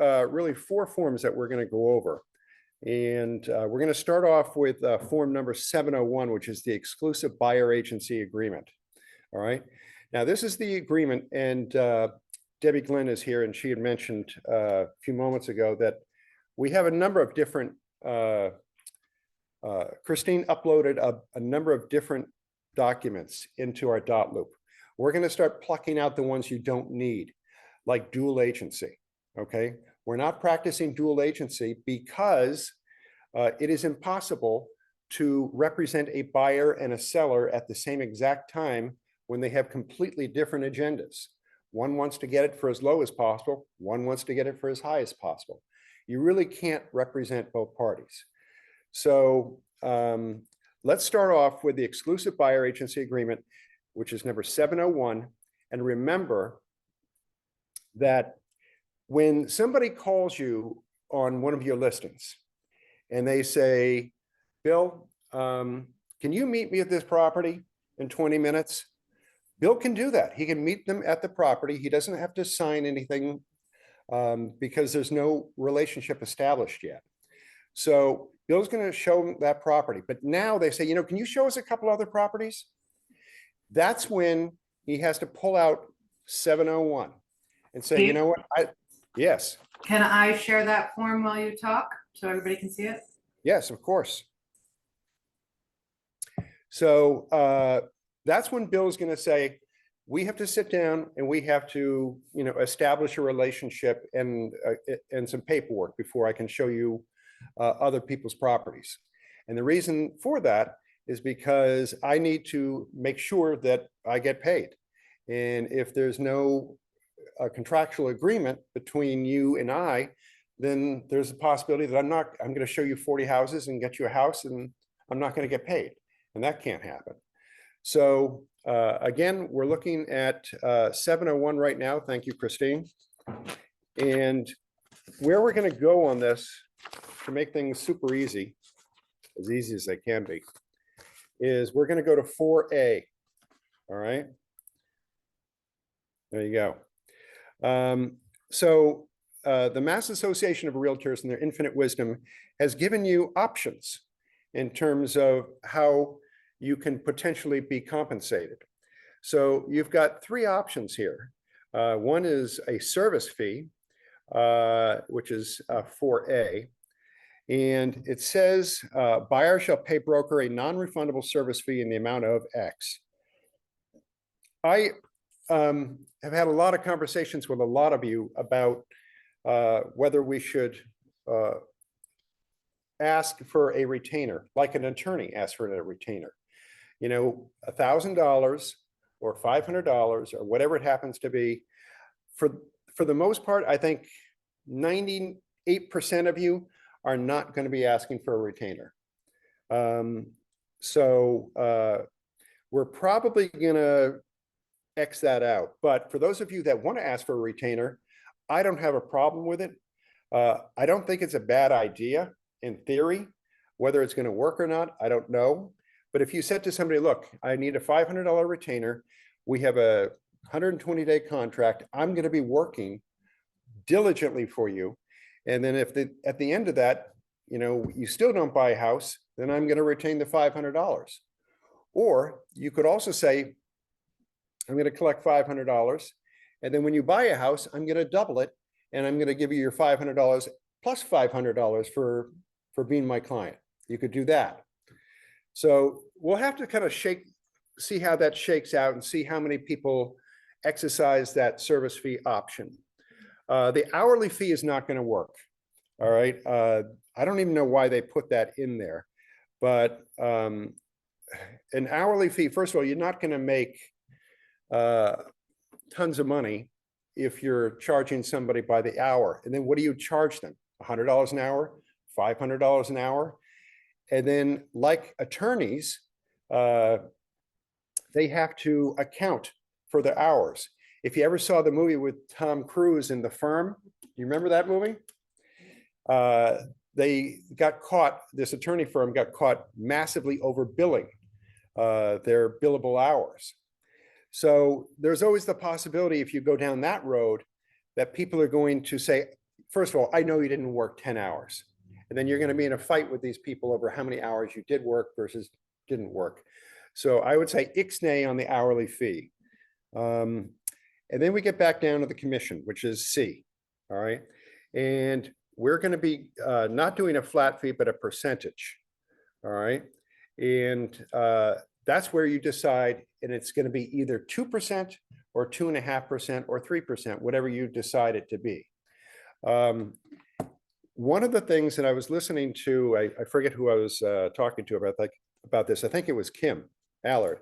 really 4 forms that we're going to go over. And we're going to start off with form number 701, which is the exclusive buyer agency agreement. All right. Now, this is the agreement, and Debbie Glenn is here, and she had mentioned a few moments ago that we have a number of different, Christine uploaded a number of different documents into our dot loop. We're going to start plucking out the ones you don't need, like dual agency. Okay. We're not practicing dual agency because it is impossible to represent a buyer and a seller at the same exact time when they have completely different agendas. One wants to get it for as low as possible. One wants to get it for as high as possible. You really can't represent both parties. So let's start off with the exclusive buyer agency agreement, which is number 701. And remember that when somebody calls you on one of your listings and they say, Bill, can you meet me at this property in 20 minutes? Bill can do that. He can meet them at the property. He doesn't have to sign anything because there's no relationship established yet. So Bill's going to show them that property. But now they say, you know, can you show us a couple other properties? That's when he has to pull out 701 and say, you know what? Yes. Can I share that form while you talk so everybody can see it? Yes, of course. So that's when Bill's going to say, we have to sit down and we have to, you know, establish a relationship and some paperwork before I can show you other people's properties. And the reason for that is because I need to make sure that I get paid. And if there's no contractual agreement between you and I, then there's a possibility that I'm going to show you 40 houses and get you a house and I'm not going to get paid. And that can't happen. So again, we're looking at 701 right now. Thank you, Christine. And where we're going to go on this to make things super easy as they can be, is we're going to go to 4A. All right. There you go. So the Mass Association of Realtors in their infinite wisdom has given you options in terms of how you can potentially be compensated. So you've got 3 options here. One is a service fee, which is 4A. And it says buyer shall pay broker a non-refundable service fee in the amount of X. I have had a lot of conversations with a lot of you about whether we should ask for a retainer, like an attorney asks for a retainer. You know, $1,000 or $500 or whatever it happens to be. For the most part, I think 98% of you are not going to be asking for a retainer. So we're probably going to X that out. But for those of you that want to ask for a retainer, I don't have a problem with it. I don't think it's a bad idea in theory. Whether it's going to work or not, I don't know. But if you said to somebody, look, I need a $500 retainer. We have a 120-day contract. I'm going to be working diligently for you. And then if at the end of that, you know, you still don't buy a house, then I'm going to retain the $500. Or you could also say, I'm going to collect $500. And then when you buy a house, I'm going to double it. And I'm going to give you your $500 plus $500 for being my client. You could do that. So we'll have to kind of see how that shakes out and see how many people exercise that service fee option. The hourly fee is not going to work. All right. I don't even know why they put that in there, but an hourly fee, first of all, you're not going to make tons of money if you're charging somebody by the hour. And then what do you charge them? $100 an hour, $500 an hour. And then like attorneys, they have to account for the hours. If you ever saw the movie with Tom Cruise in The Firm, you remember that movie? They got caught, this attorney firm got caught massively overbilling their billable hours. So there's always the possibility, if you go down that road, that people are going to say, first of all, I know you didn't work 10 hours. And then you're going to be in a fight with these people over how many hours you did work versus didn't work. So I would say ixnay on the hourly fee. And then we get back down to the commission, which is C. All right. And we're going to be not doing a flat fee, but a percentage. All right. And that's where you decide, and it's going to be either 2% or 2.5% or 3%, whatever you decide it to be. One of the things that I was listening to, I forget who I was talking to about this. I think it was Kim Allard,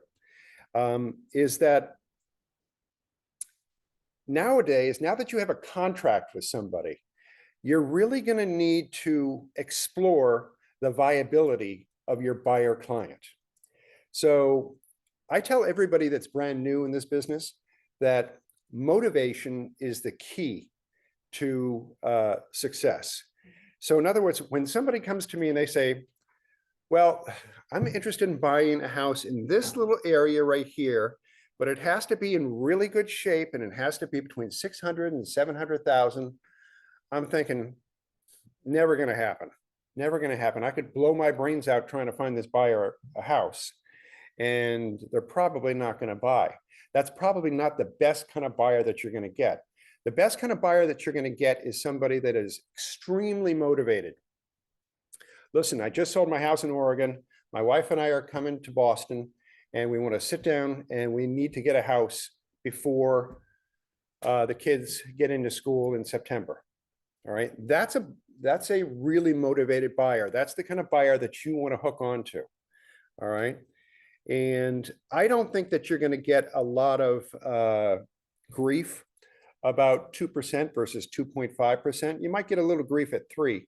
is that nowadays, now that you have a contract with somebody, you're really going to need to explore the viability of your buyer client. So I tell everybody that's brand new in this business that motivation is the key to success. So in other words, when somebody comes to me and they say, well, I'm interested in buying a house in this little area right here, but it has to be in really good shape and it has to be between 600 and 700,000. I'm thinking, never going to happen. Never going to happen. I could blow my brains out trying to find this buyer a house, and they're probably not going to buy. That's probably not the best kind of buyer that you're going to get. The best kind of buyer that you're going to get is somebody that is extremely motivated. Listen, I just sold my house in Oregon. My wife and I are coming to Boston, and we want to sit down and we need to get a house before the kids get into school in September. All right, that's a really motivated buyer. That's the kind of buyer that you want to hook onto. All right, and I don't think that you're going to get a lot of grief about 2% versus 2.5%. You might get a little grief at 3%,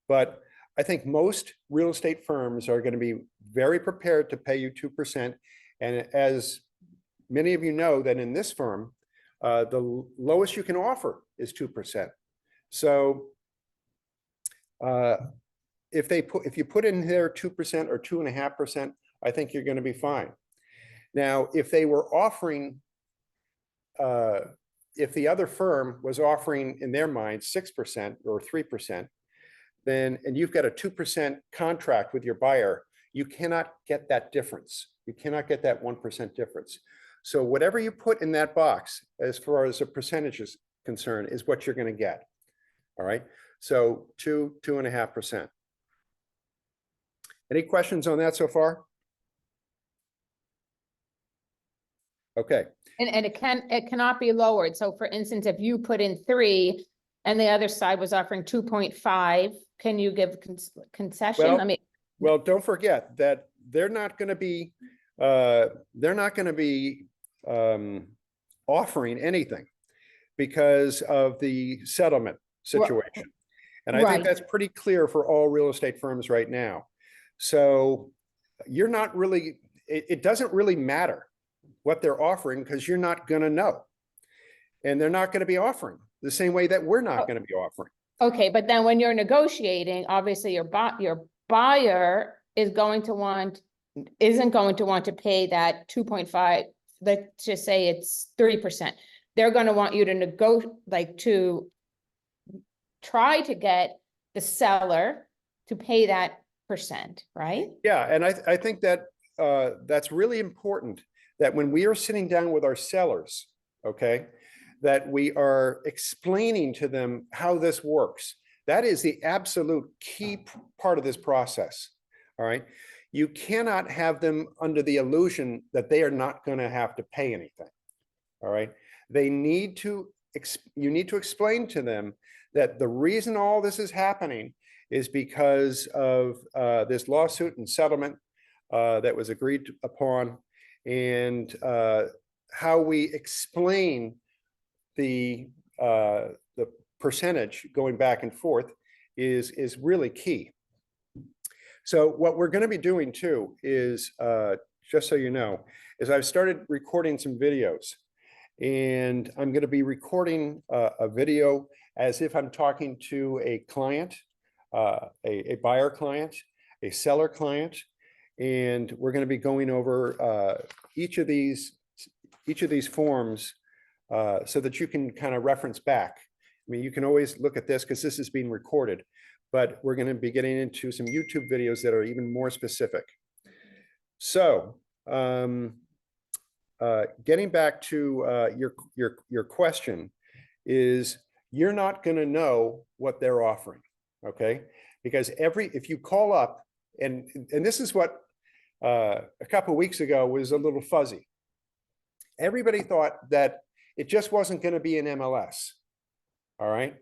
but I think most real estate firms are going to be very prepared to pay you 2%. And as many of you know, that in this firm, the lowest you can offer is 2%. So if you put in there 2% or 2.5%, I think you're going to be fine. Now, if they were offering, if the other firm was offering in their mind 6% or 3%, then, and you've got a 2% contract with your buyer, you cannot get that difference. You cannot get that 1% difference. So whatever you put in that box, as far as a percentage is concerned, is what you're going to get. All right. So 2.5%. Any questions on that so far? Okay. And it cannot be lowered. So for instance, if you put in 3 and the other side was offering 2.5, can you give concession? Well, I mean, well, don't forget that they're not going to be offering anything because of the settlement situation. And I think that's pretty clear for all real estate firms right now. So you're not really, it doesn't really matter what they're offering because you're not going to know. And they're not going to be offering the same way that we're not going to be offering. Okay, but then when you're negotiating, obviously your buyer isn't going to want to pay that 2.5. Let's just say it's 30%. They're going to want you to to try to get the seller to pay that percent, right? Yeah, and I think that that's really important, that when we are sitting down with our sellers, okay, that we are explaining to them how this works. That is the absolute key part of this process. All right. You cannot have them under the illusion that they are not going to have to pay anything. All right. You need to explain to them that the reason all this is happening is because of this lawsuit and settlement that was agreed upon, and how we explain the percentage going back and forth is really key. So what we're going to be doing too is, just so you know, is I've started recording some videos, and I'm going to be recording a video as if I'm talking to a client, a buyer client, a seller client, and we're going to be going over each of these forms so that you can kind of reference back I mean, you can always look at this because this is being recorded, but we're going to be getting into some YouTube videos that are even more specific. So, getting back to your question is, you're not going to know what they're offering, okay? Because if you call up, and this is what a couple of weeks ago was a little fuzzy. Everybody thought that it just wasn't going to be an MLS, all right?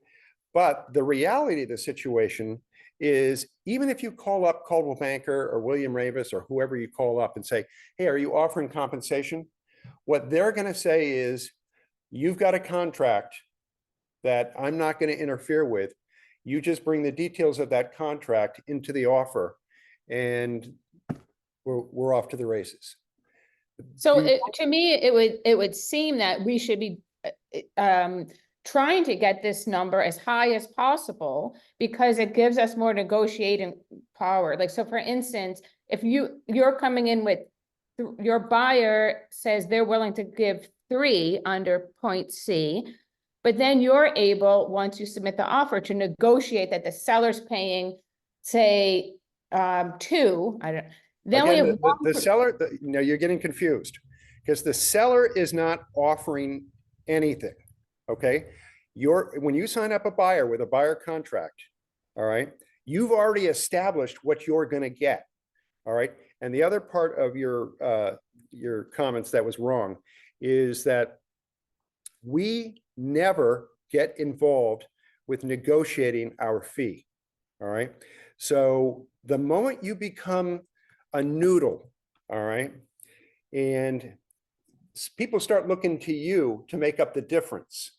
But the reality of the situation is, even if you call up Coldwell Banker or William Ravis or whoever you call up and say, hey, are you offering compensation? What they're going to say is, you've got a contract that I'm not going to interfere with. You just bring the details of that contract into the offer, and we're off to the races. So to me, it would seem that we should be trying to get this number as high as possible, because it gives us more negotiating power. Like, so for instance, if you're coming in with, your buyer says they're willing to give 3 under point C, but then you're able, once you submit the offer, to negotiate that the seller's paying, say, 2, I don't. Then we Again, have the seller, no, you're getting confused, because the seller is not offering anything, okay? When you sign up a buyer with a buyer contract, all right, you've already established what you're going to get, all right? And the other part of your comments that was wrong is that we never get involved with negotiating our fee, all right? So the moment you become a noodle, all right, and people start looking to you to make up the difference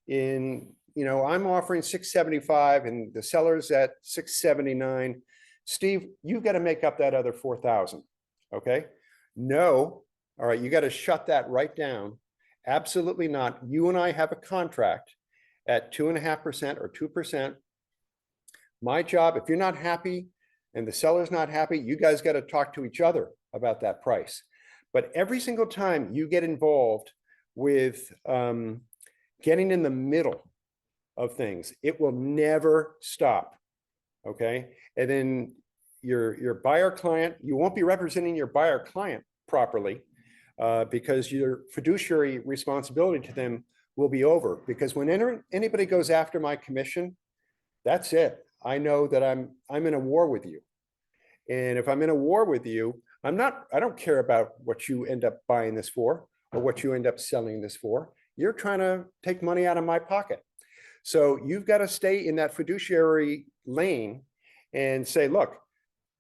in, I'm offering $675 and the seller's at $679. Steve, you've got to make up that other $4,000, okay? No, all right, you got to shut that right down. Absolutely not. You and I have a contract at 2.5% or 2%. My job, if you're not happy and the seller's not happy, you guys got to talk to each other about that price. But every single time you get involved with getting in the middle of things, it will never stop, okay? And then your buyer client, you won't be representing your buyer client properly, because your fiduciary responsibility to them will be over. Because when anybody goes after my commission, that's it. I know that I'm in a war with you. And if I'm in a war with you, I don't care about what you end up buying this for or what you end up selling this for. You're trying to take money out of my pocket. So you've got to stay in that fiduciary lane and say, look,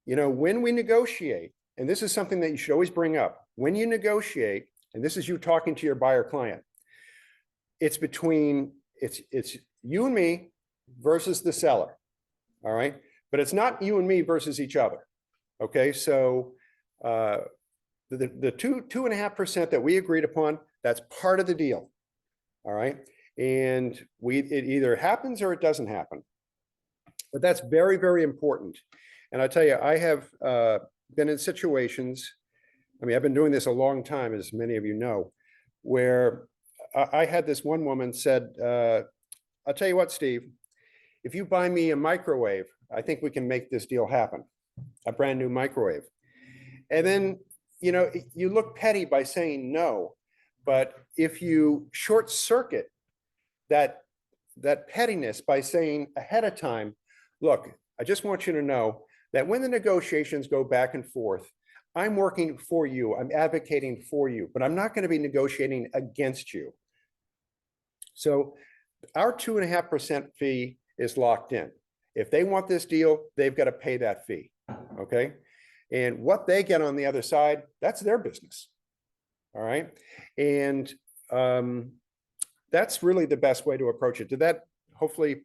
when we negotiate, and this is something that you should always bring up, when you negotiate, and this is you talking to your buyer client, it's you and me versus the seller, all right? But it's not you and me versus each other, okay? So the 2.5% that we agreed upon, that's part of the deal, all right? And it either happens or it doesn't happen. But that's very, very important. And I tell you, I have been in situations, I've been doing this a long time, as many of you know, where I had this one woman said, I'll tell you what, Steve, if you buy me a microwave, I think we can make this deal happen, a brand new microwave. And then, you look petty by saying no, but if you short circuit that pettiness by saying ahead of time, look, I just want you to know that when the negotiations go back and forth, I'm working for you, I'm advocating for you, but I'm not going to be negotiating against you. So our 2.5% fee is locked in. If they want this deal, they've got to pay that fee, okay? And what they get on the other side, that's their business, all right? And that's really the best way to approach it. Did that hopefully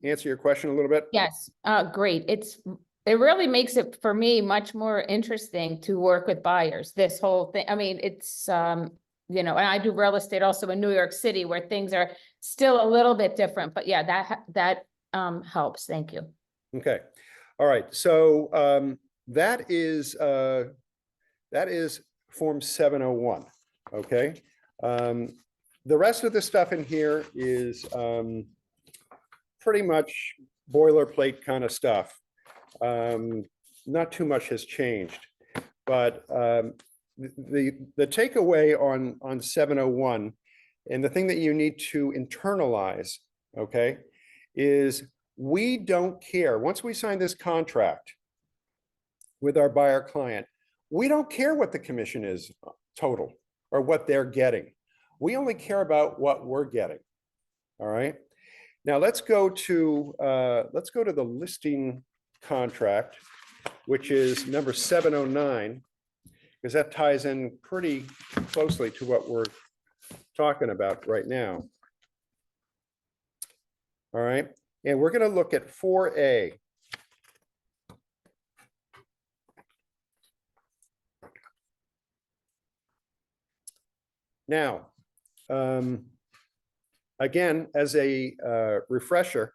answer your question a little bit? Yes, great. It really makes it, for me, much more interesting to work with buyers, this whole thing. It's, and I do real estate also in New York City, where things are still a little bit different, but yeah, that helps. Thank you. Okay. All right. So that is Form 701. Okay. The rest of the stuff in here is pretty much boilerplate kind of stuff. Not too much has changed, but the takeaway on 701, and the thing that you need to internalize, okay, is we don't care. Once we sign this contract with our buyer client, we don't care what the commission is total or what they're getting. We only care about what we're getting. All right. Now let's go to the listing contract, which is number 709, because that ties in pretty closely to what we're talking about right now. All right. And we're going to look at 4A. Now, again, as a refresher,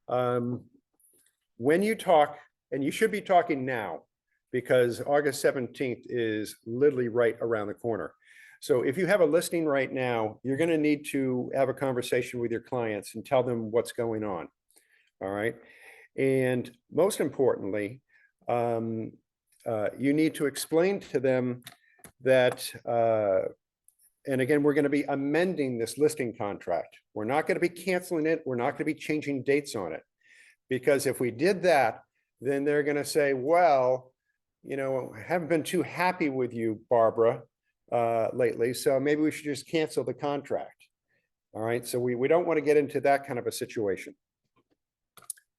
when you talk, and you should be talking now, because August 17th is literally right around the corner. So if you have a listing right now, you're going to need to have a conversation with your clients and tell them what's going on. All right. And most importantly, you need to explain to them that, and again, we're going to be amending this listing contract. We're not going to be canceling it. We're not going to be changing dates on it. Because if we did that, then they're going to say, well, you know, I haven't been too happy with you, Barbara, lately, so maybe we should just cancel the contract. All right, so we don't want to get into that kind of a situation.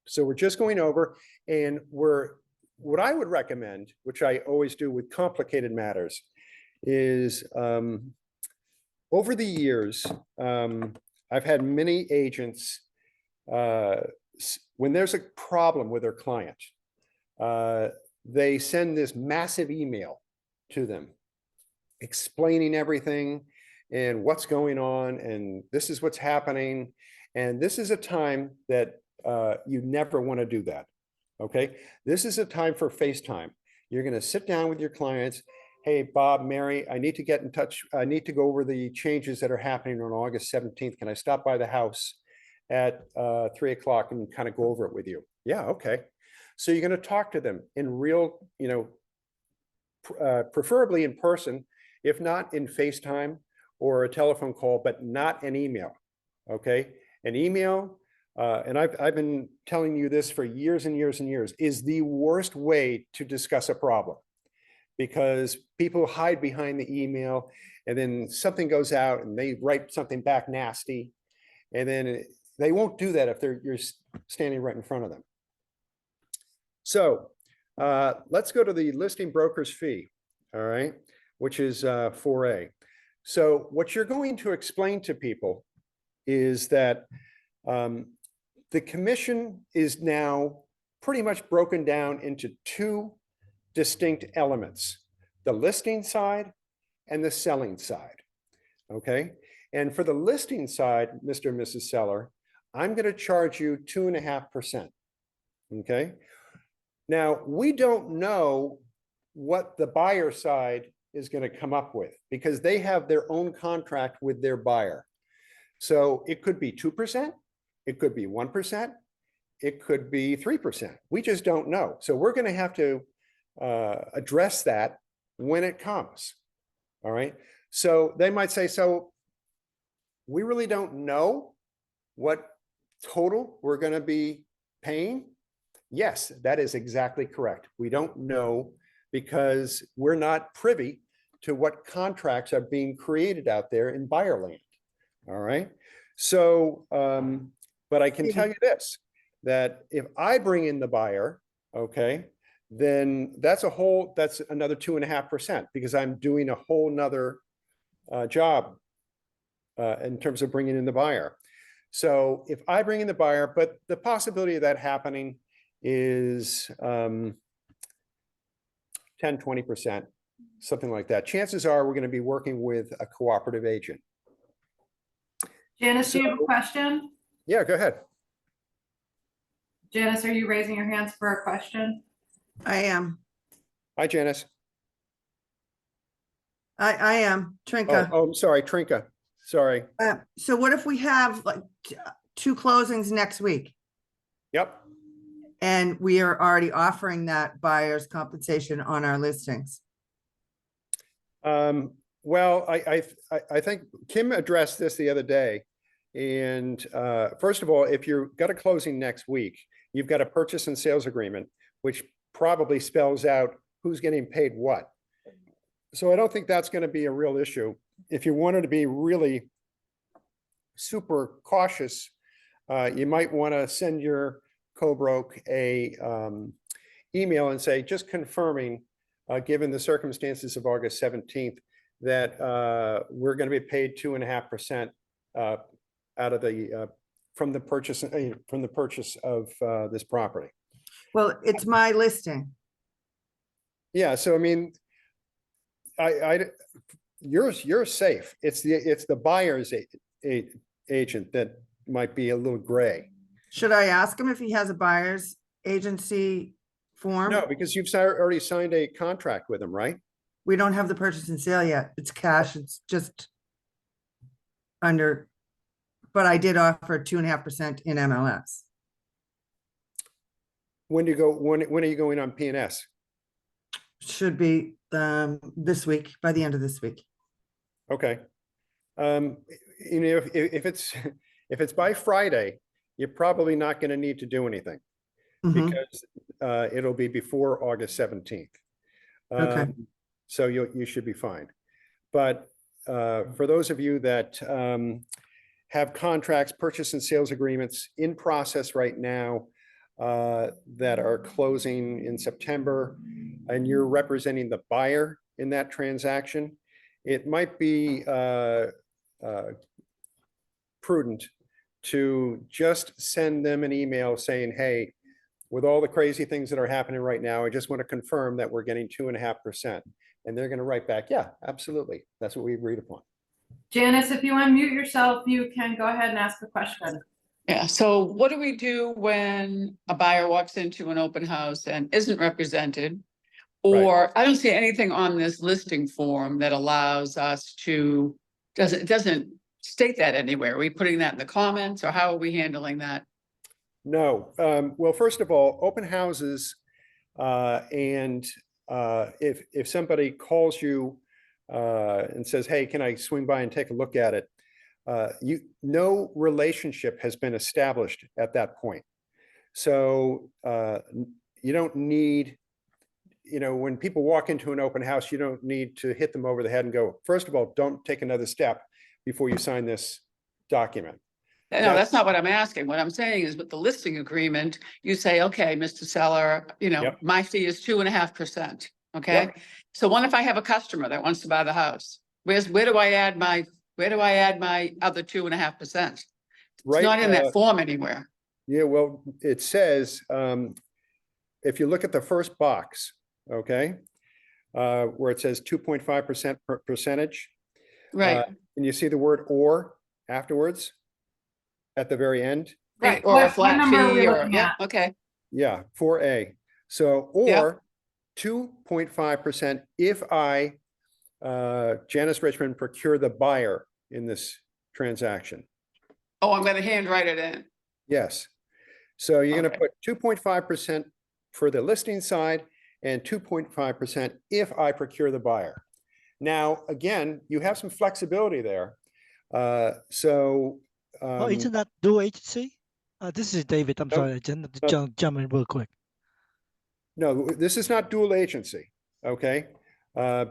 So we're just going over, and what I would recommend, which I always do with complicated matters, is over the years, I've had many agents, when there's a problem with their client, they send this massive email to them explaining everything and what's going on, and this is what's happening. And this is a time that you never want to do that. Okay. This is a time for FaceTime. You're going to sit down with your clients. Hey, Bob, Mary, I need to get in touch. I need to go over the changes that are happening on August 17th. Can I stop by the house at 3 o'clock and kind of go over it with you? Yeah. Okay. So you're going to talk to them in real, you know, preferably in person, if not in FaceTime or a telephone call, but not an email. Okay. An email, and I've been telling you this for years and years and years, is the worst way to discuss a problem, because people hide behind the email, and then something goes out and they write something back nasty, and then they won't do that if you're standing right in front of them. So let's go to the listing broker's fee, all right, which is 4A. So what you're going to explain to people is that the commission is now pretty much broken down into two distinct elements: the listing side and the selling side. Okay. And for the listing side, Mr. and Mrs. Seller, I'm going to charge you 2.5%. Okay. Now, we don't know what the buyer side is going to come up with, because they have their own contract with their buyer. So it could be 2%, it could be 1%, it could be 3%. We just don't know. So we're going to have to address that when it comes. All right. So they might say, so we really don't know what total we're going to be paying. Yes, that is exactly correct. We don't know, because we're not privy to what contracts are being created out there in buyer land. All right. So, but I can tell you this, that if I bring in the buyer, okay, then that's another 2.5%, because I'm doing a whole nother job in terms of bringing in the buyer. So if I bring in the buyer, but the possibility of that happening is 10–20%, something like that. Chances are we're going to be working with a cooperative agent. Janice, do you have a question? Yeah, go ahead. Janice, are you raising your hands for a question? I am. Hi, Janice. I am. Trinka. Oh, I'm sorry, Trinka. Sorry. So what if we have like 2 closings next week. Yep. And we are already offering that buyer's compensation on our listings. Well, I think Kim addressed this the other day. And first of all, if you've got a closing next week, you've got a purchase and sales agreement, which probably spells out who's getting paid what. So I don't think that's going to be a real issue. If you wanted to be really super cautious, you might want to send your co-broke a email and say, just confirming, given the circumstances of August 17th, that we're going to be paid 2.5% out of the from the purchase of this property. Well, it's my listing. Yeah, so I mean, you're safe. It's the buyer's agent that might be a little gray. Should I ask him if he has a buyer's agency form? No, because you've already signed a contract with him, right? We don't have the purchase and sale yet. It's cash. It's just under, but I did offer 2.5% in MLS. When do you go? When are you going on PNS? Should be this week, by the end of this week. Okay. You know, if it's by Friday, you're probably not going to need to do anything because it'll be before August 17th. Okay. So you should be fine. But for those of you that have contracts, purchase and sales agreements in process right now that are closing in September, and you're representing the buyer in that transaction, it might be prudent to just send them an email saying, hey, with all the crazy things that are happening right now, I just want to confirm that we're getting 2.5%. And they're going to write back, yeah, absolutely. That's what we agreed upon. Janice, if you unmute yourself, you can go ahead and ask the question. Yeah, so what do we do when a buyer walks into an open house and isn't represented? Or I don't see anything on this listing form that allows us to, doesn't state that anywhere. Are we putting that in the comments, or how are we handling that? No. Well, first of all, open houses, and if somebody calls you and says, hey, can I swing by and take a look at it? No relationship has been established at that point. So you don't need, when people walk into an open house, you don't need to hit them over the head and go, first of all, don't take another step before you sign this document. No, that's not what I'm asking. What I'm saying is with the listing agreement, you say, okay, Mr. Seller, Yep. my fee is 2.5%. Okay. Yep. So what if I have a customer that wants to buy the house? Where do I add my other 2.5%? It's Right. not in that form anywhere. Yeah, well, it says, if you look at the first box, okay, where it says 2.5% percentage, Right. and you see the word "or" afterwards at the very end. Right. What- Or a what flat number are we fee or, looking yeah, at? okay. Yeah, 4A. So, Yeah. or 2.5% if I, Janice Richmond, procure the buyer in this transaction. Oh, I'm gonna handwrite it in. Yes. So you're going to Okay. put 2.5% for the listing side and 2.5% if I procure the buyer. Now, again, you have some flexibility there. Oh, isn't that dual agency? This is David. I'm No, sorry, I just jump in real quick. no, this is not dual agency, okay?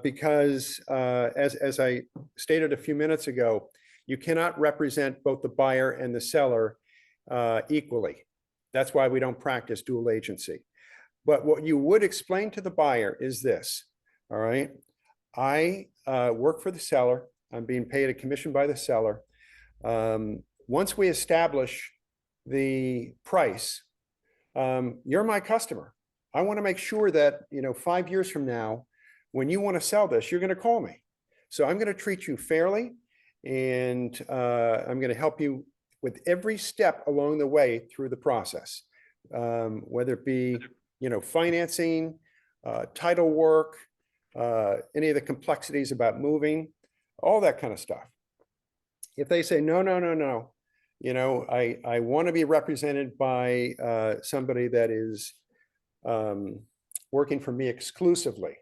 Because as I stated a few minutes ago, you cannot represent both the buyer and the seller equally. That's why we don't practice dual agency. But what you would explain to the buyer is this, all right? I work for the seller. I'm being paid a commission by the seller. Once we establish the price, you're my customer. I want to make sure that, 5 years from now, when you want to sell this, you're going to call me. So I'm going to treat you fairly, and I'm going to help you with every step along the way through the process, whether it be, financing, title work, any of the complexities about moving, all that kind of stuff. If they say, no, you know, I want to be represented by somebody that is working for me exclusively,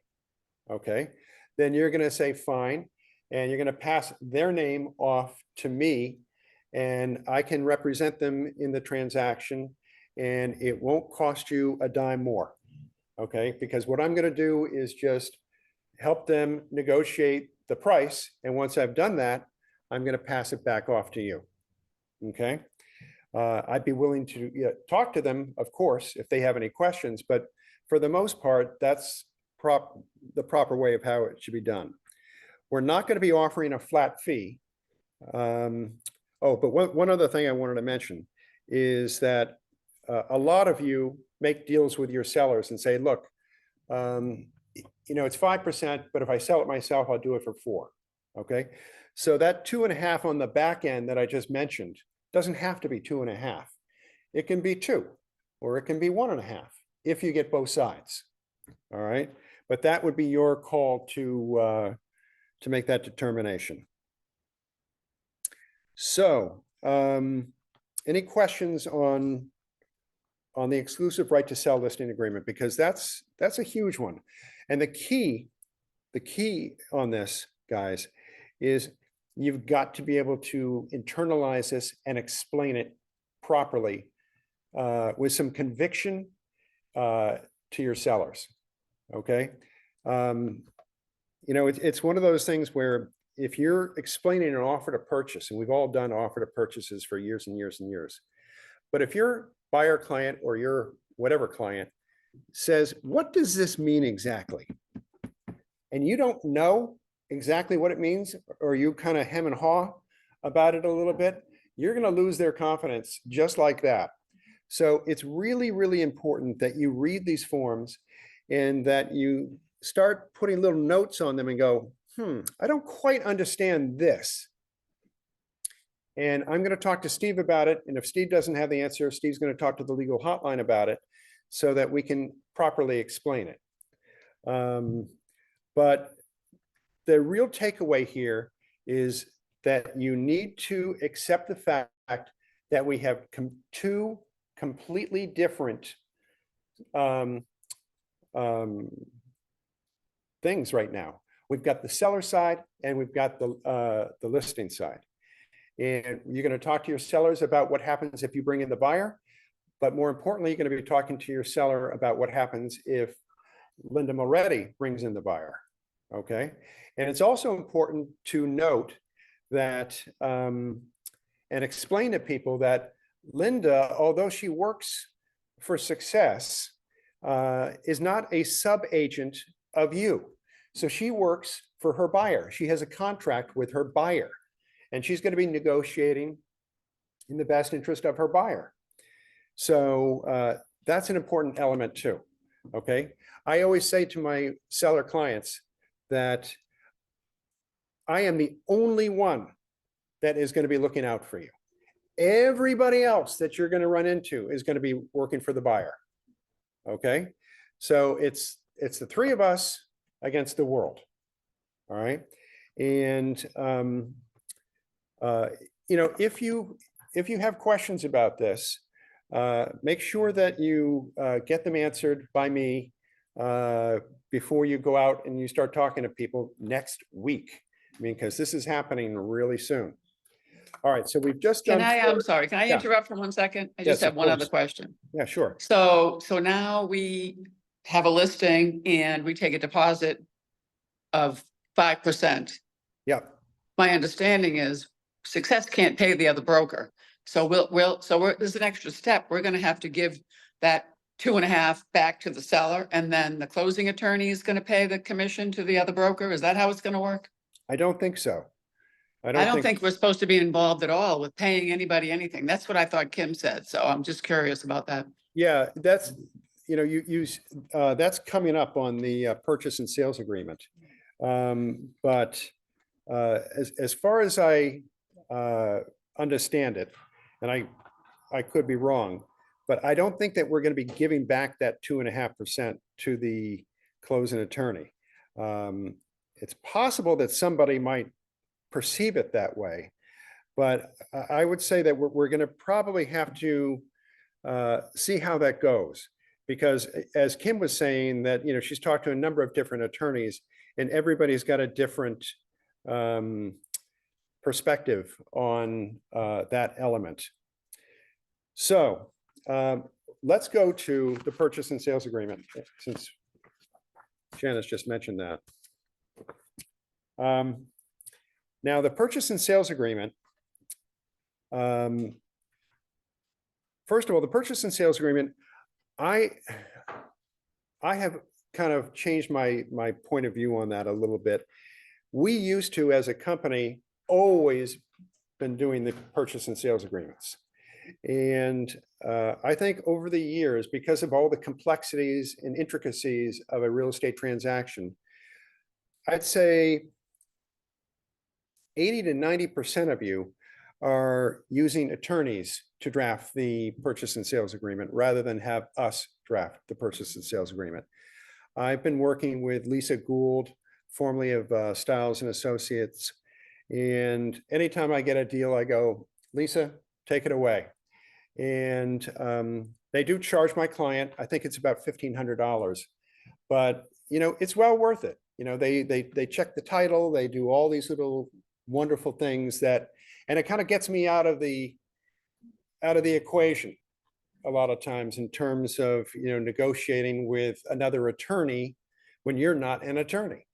okay? Then you're going to say, fine, and you're going to pass their name off to me, and I can represent them in the transaction, and it won't cost you a dime more, okay? Because what I'm going to do is just help them negotiate the price, and once I've done that, I'm going to pass it back off to you, okay? I'd be willing to talk to them, of course, if they have any questions, but for the most part, that's the proper way of how it should be done. We're not going to be offering a flat fee. Oh, but one other thing I wanted to mention is that a lot of you make deals with your sellers and say, look, you know, it's 5%, but if I sell it myself, I'll do it for 4. Okay. So that 2.5 on the back end that I just mentioned doesn't have to be 2.5. It can be 2, or it can be 1.5 if you get both sides. All right. But that would be your call to make that determination. So, any questions on the exclusive right to sell listing agreement? Because that's a huge one. And the key on this, guys, is you've got to be able to internalize this and explain it properly with some conviction to your sellers. Okay. You know, it's one of those things where if you're explaining an offer to purchase, and we've all done offer to purchases for years and years and years, but if your buyer client or your whatever client says, what does this mean exactly? And you don't know exactly what it means, or you kind of hem and haw about it a little bit, you're going to lose their confidence just like that. So it's really, really important that you read these forms and that you start putting little notes on them and go, I don't quite understand this. And I'm going to talk to Steve about it. And if Steve doesn't have the answer, Steve's going to talk to the legal hotline about it so that we can properly explain it. But the real takeaway here is that you need to accept the fact that we have two completely different things right now. We've got the seller side and we've got the listing side. And you're going to talk to your sellers about what happens if you bring in the buyer. But more importantly, you're going to be talking to your seller about what happens if Linda Moretti brings in the buyer. Okay. And it's also important to note that and explain to people that Linda, although she works for Success, is not a sub-agent of you. So she works for her buyer. She has a contract with her buyer, and she's going to be negotiating in the best interest of her buyer. So that's an important element too. Okay. I always say to my seller clients that I am the only one that is going to be looking out for you. Everybody else that you're going to run into is going to be working for the buyer. Okay. So it's the three of us against the world. All right. And, you know, if you have questions about this, make sure that you get them answered by me before you go out and you start talking to people next week. I mean, because this is happening really soon. All right, so we've just done. I'm sorry, can I Yeah. interrupt for 1 second? I just Yes, of have one other course. question. Yeah, sure. So now we have a listing and we take a deposit of 5%. Yeah. My understanding is Success can't pay the other broker. So there's an extra step. We're gonna have to give that 2.5 back to the seller, and then the closing attorney is gonna pay the commission to the other broker. Is that how it's gonna work? I don't think so. I don't think we're supposed to be involved at all with paying anybody anything. That's what I thought Kim said. So I'm just curious about that. Yeah, that's, you know, that's coming up on the purchase and sales agreement. But as far as I understand it, and I could be wrong, but I don't think that we're going to be giving back that 2.5% to the closing attorney. It's possible that somebody might perceive it that way, But I would say that we're going to probably have to see how that goes. Because as Kim was saying that, she's talked to a number of different attorneys and everybody's got a different perspective on that element. So let's go to the purchase and sales agreement, since Janice just mentioned that. Now, the purchase and sales agreement, first of all, the purchase and sales agreement, I have kind of changed my point of view on that a little bit. We used to, as a company, always been doing the purchase and sales agreements. And I think over the years, because of all the complexities and intricacies of a real estate transaction, I'd say 80 to 90% of you are using attorneys to draft the purchase and sales agreement rather than have us draft the purchase and sales agreement. I've been working with Lisa Gould, formerly of Stiles and Associates. And anytime I get a deal, I go, Lisa, take it away. And they do charge my client, I think it's about $1,500, but it's well worth it. They check the title, they do all these little wonderful things and it kind of gets me out of the equation a lot of times in terms of, negotiating with another attorney when you're not an attorney.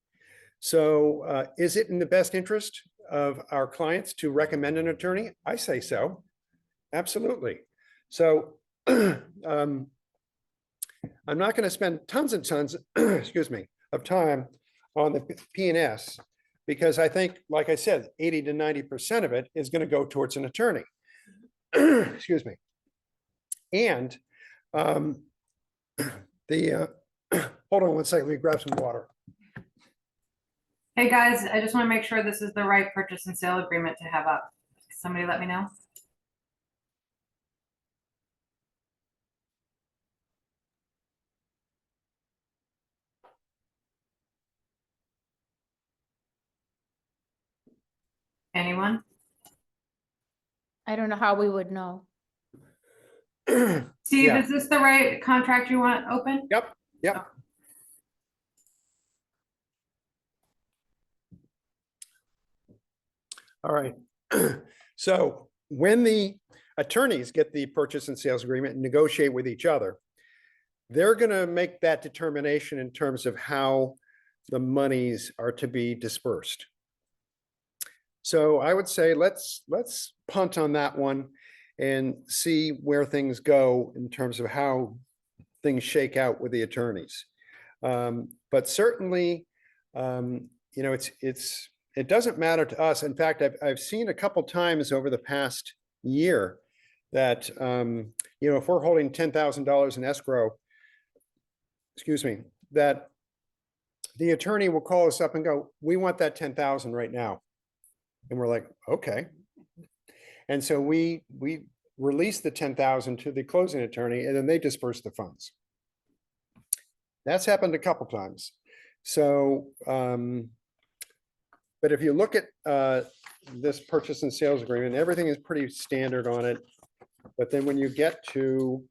So is it in the best interest of our clients to recommend an attorney? I say so. Absolutely. So I'm not going to spend tons and tons, excuse me, of time on the P&S because I think, like I said, 80 to 90% of it is going to go towards an attorney. Excuse me. And hold on one second, let me grab some water. Hey, guys, I just want to make sure this is the right purchase and sale agreement to have up. Somebody let me know. Anyone? I don't know how we would know. Steve, Yeah. is this the right contract you want open? Yep. All right. So when the attorneys get the purchase and sales agreement and negotiate with each other, they're going to make that determination in terms of how the monies are to be dispersed. So I would say let's punt on that one and see where things go in terms of how things shake out with the attorneys. But certainly, it doesn't matter to us. In fact, I've seen a couple times over the past year that if we're holding $10,000 in escrow, excuse me, that the attorney will call us up and go, we want that 10,000 right now. And we're like, okay. And so we release the 10,000 to the closing attorney and then they disperse the funds. That's happened a couple times. So, but if you look at this purchase and sales agreement, everything is pretty standard on it. But then when you get to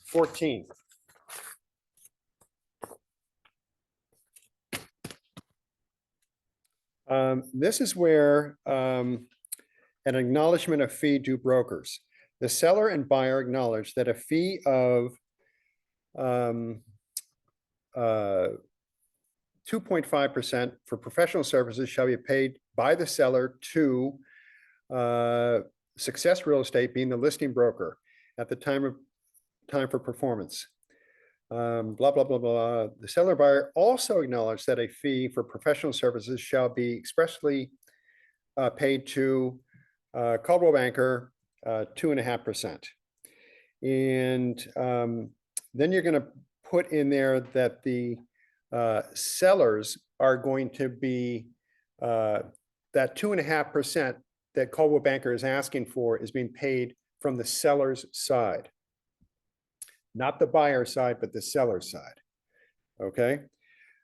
14, this is where an acknowledgement of fee due brokers. The seller and buyer acknowledge that a fee of 2.5% for professional services shall be paid by the seller to Success Real Estate, being the listing broker, at the time for performance. Blah, blah, blah, blah. The seller buyer also acknowledged that a fee for professional services shall be expressly paid to Coldwell Banker, 2.5%. And then you're going to put in there that the sellers are going to be that 2.5% that Coldwell Banker is asking for is being paid from the seller's side. Not the buyer side, but the seller side. Okay.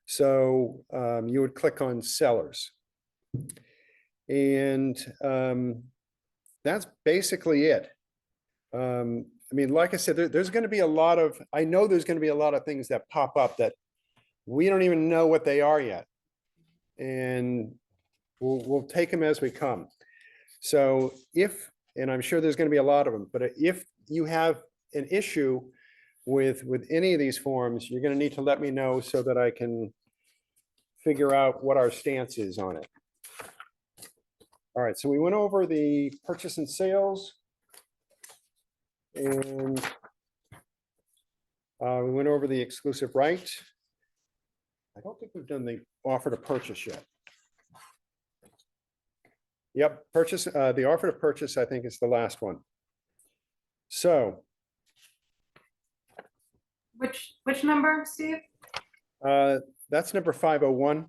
So you would click on sellers. And that's basically it. I mean, like I said, there's going to be a lot of, I know there's going to be a lot of things that pop up that we don't even know what they are yet. And we'll take them as we come. So if, and I'm sure there's going to be a lot of them, but if you have an issue with any of these forms, you're going to need to let me know so that I can figure out what our stance is on it. All right, so we went over the purchase and sales. And we went over the exclusive right. I don't think we've done the offer to purchase yet. Yep, purchase, the offer to purchase, I think, is the last one. So Which number, Steve? that's number 501.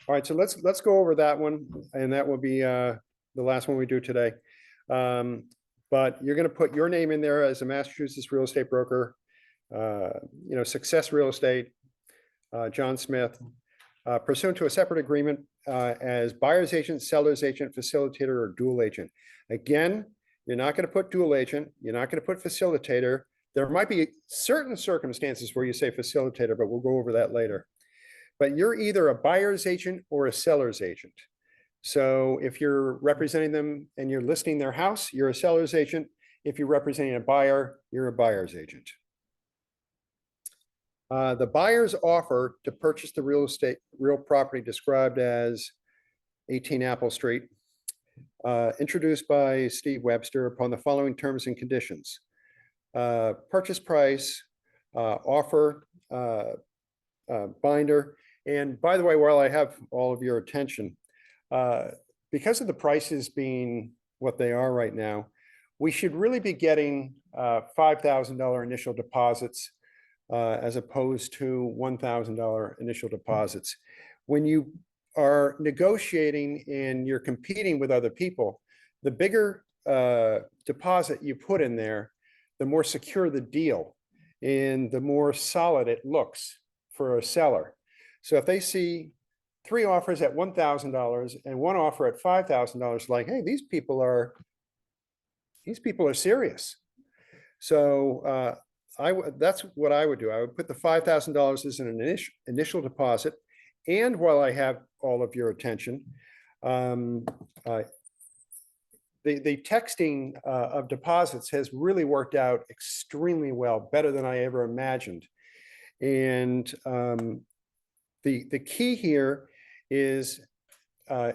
All right, so let's go over that one, and that will be the last one we do today. But you're going to put your name in there as a Massachusetts real estate broker, you know, Success Real Estate, John Smith, pursuant to a separate agreement as buyer's agent, seller's agent, facilitator, or dual agent. Again, you're not going to put dual agent. You're not going to put facilitator. There might be certain circumstances where you say facilitator, but we'll go over that later. But you're either a buyer's agent or a seller's agent. So if you're representing them and you're listing their house, you're a seller's agent. If you're representing a buyer, you're a buyer's agent. The buyer's offer to purchase the real property described as 18 Apple Street, introduced by Steve Webster upon the following terms and conditions. Purchase price, offer, binder. And by the way, while I have all of your attention, because of the prices being what they are right now, we should really be getting $5,000 initial deposits as opposed to $1,000 initial deposits. When you are negotiating and you're competing with other people, the bigger deposit you put in there, the more secure the deal and the more solid it looks for a seller. So if they see 3 offers at $1,000 and 1 offer at $5,000, like, hey, these people are serious. So that's what I would do. I would put the $5,000 as an initial deposit. And while I have all of your attention, the texting of deposits has really worked out extremely well, better than I ever imagined. And the key here is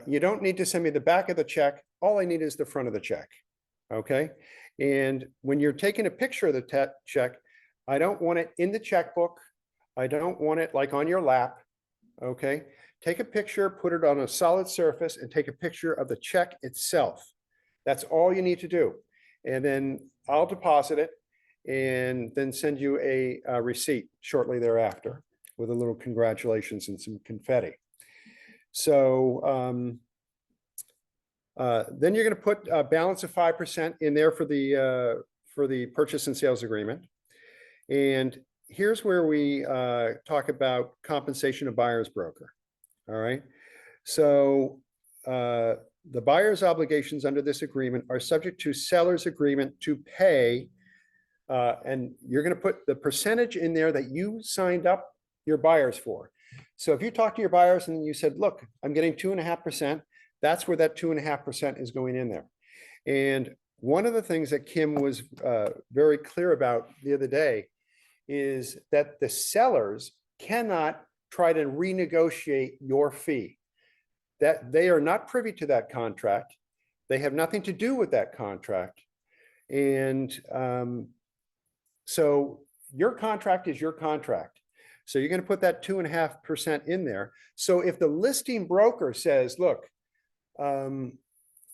you don't need to send me the back of the check. All I need is the front of the check. Okay. And when you're taking a picture of the check, I don't want it in the checkbook. I don't want it like on your lap. Okay. Take a picture, put it on a solid surface, and take a picture of the check itself. That's all you need to do. And then I'll deposit it and then send you a receipt shortly thereafter with a little congratulations and some confetti. So then you're going to put a balance of 5% in there for the purchase and sales agreement. And here's where we talk about compensation of buyer's broker. All right. So the buyer's obligations under this agreement are subject to seller's agreement to pay. And you're going to put the percentage in there that you signed up your buyers for. So if you talk to your buyers and you said, look, I'm getting 2.5%, that's where that 2.5% is going in there. And one of the things that Kim was very clear about the other day is that the sellers cannot try to renegotiate your fee. That they are not privy to that contract. They have nothing to do with that contract. And so your contract is your contract. So you're going to put that 2.5% in there. So if the listing broker says, look, you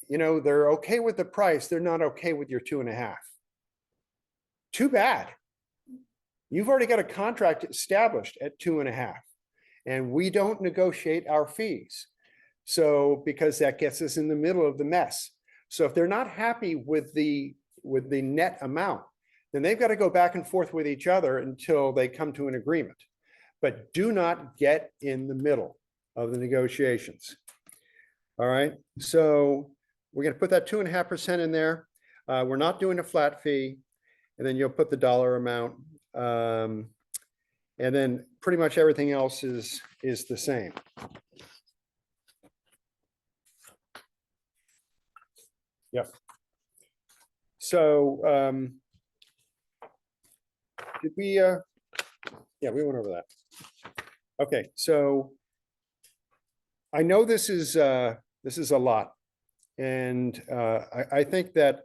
know, they're okay with the price, they're not okay with your 2.5. Too bad. You've already got a contract established at 2.5, and we don't negotiate our fees. So because that gets us in the middle of the mess. So if they're not happy with the net amount, then they've got to go back and forth with each other until they come to an agreement. But do not get in the middle of the negotiations. All right, so we're going to put that 2.5% in there. We're not doing a flat fee, and then you'll put the dollar amount. And then pretty much everything else is the same. Yep. So did we, yeah, we went over that. Okay, so I know this is a lot. And I think that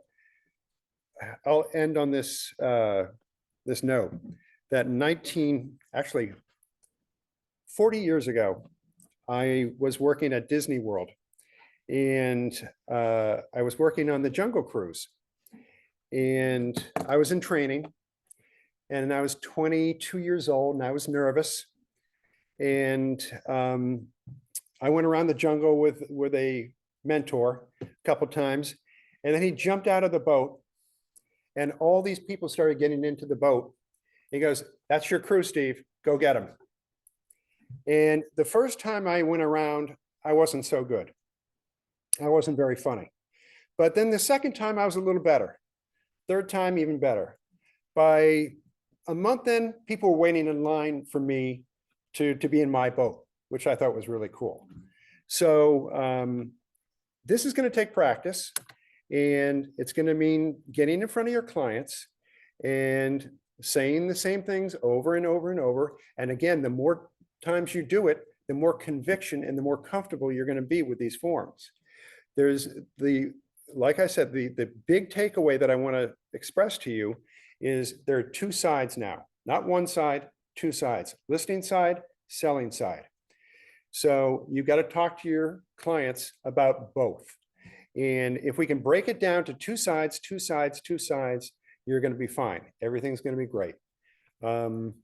I'll end on this this note that 40 years ago, I was working at Disney World, and I was working on the Jungle Cruise, and I was in training, and I was 22 years old, and I was nervous, and I went around the jungle with a mentor a couple times, and then he jumped out of the boat, and all these people started getting into the boat. He goes, "That's your crew, Steve. Go get them." And the first time I went around, I wasn't so good. I wasn't very funny. But then the second time, I was a little better. Third time, even better. By a month in, people were waiting in line for me to be in my boat, which I thought was really cool. So this is going to take practice, and it's going to mean getting in front of your clients and saying the same things over and over and over. And again, the more times you do it, the more conviction and the more comfortable you're going to be with these forms. There's like I said, the big takeaway that I want to express to you is there are two sides now, not one side, two sides, listing side, selling side. So you've got to talk to your clients about both. And if we can break it down to two sides, you're going to be fine. Everything's going to be great. And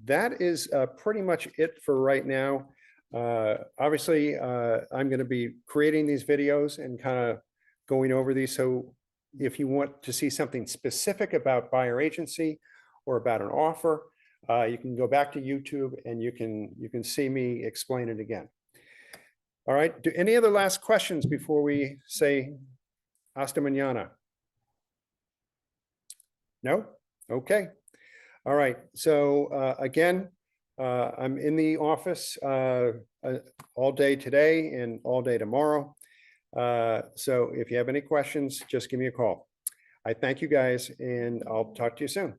that is pretty much it for right now. Obviously, I'm going to be creating these videos and kind of going over these. So if you want to see something specific about buyer agency or about an offer, you can go back to YouTube and you can see me explain it again. All right. Any other last questions before we say hasta mañana? No? Okay. All right. So again, I'm in the office all day today and all day tomorrow. So if you have any questions, just give me a call. I thank you guys, and I'll talk to you soon.